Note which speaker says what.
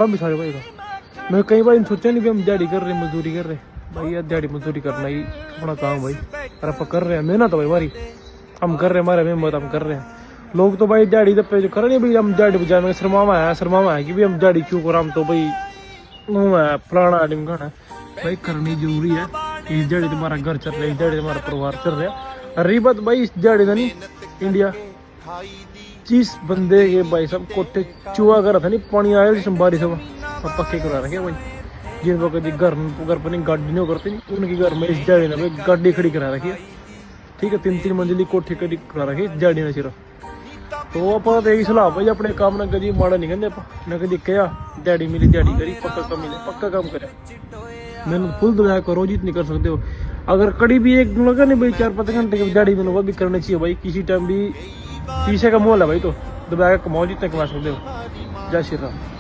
Speaker 1: भी सारे भाई का मैं कई बार सोचा नहीं भी हम दिहाड़ी कर रहे मजदूरी कर रहे भाई यार दिहाड़ी मजदूरी करना ही अपना काम भाई और आप कर रहे हैं मेहनत भाई हमारी हम कर रहे हैं हमारे मेहनत हम कर रहे हैं लोग तो भाई दिहाड़ी दप्पे जो कर रहे हैं भाई हम दिहाड़ी बजा में शर्मावा है कि भाई हम दिहाड़ी क्यों कर हम तो भाई है फलाना ढिमकाना भाई करनी जरूरी है इस दिहाड़ी तुम्हारा घर चल रहा है इस दिहाड़ी तुम्हारा परिवार चल रहा है रही बात भाई इस दिहाड़ी का नहीं इंडिया 30 बंदे के भाई सब कोठे चूहा कर था नहीं पानी आया बारिश सब और पक्के करा रखे भाई जिन लोग घर पर नहीं गाड़ी नहीं करते उनके घर में इस दिहाड़ी ने भाई गाड़ी खड़ी करा रखी है ठीक है 3-3 मंजिली कोठी खड़ी करा रखी है दिहाड़ी ने सिर्फ तो आप यही सलाह भाई अपने काम ना कभी माड़ा नहीं कहते ना कभी क्या दिहाड़ी मिली दिहाड़ी करी पक्का काम मिले पक्का काम करे मैंने फुल दबाया करो रोज नहीं कर सकते हो अगर कड़ी भी एक लगा नहीं भाई 4-5 घंटे की दिहाड़ी में वो भी करनी चाहिए भाई किसी टाइम भी शीशे का मोल है भाई तो दबाया कमाओ जितने कमा सकते हो जय श्री राम।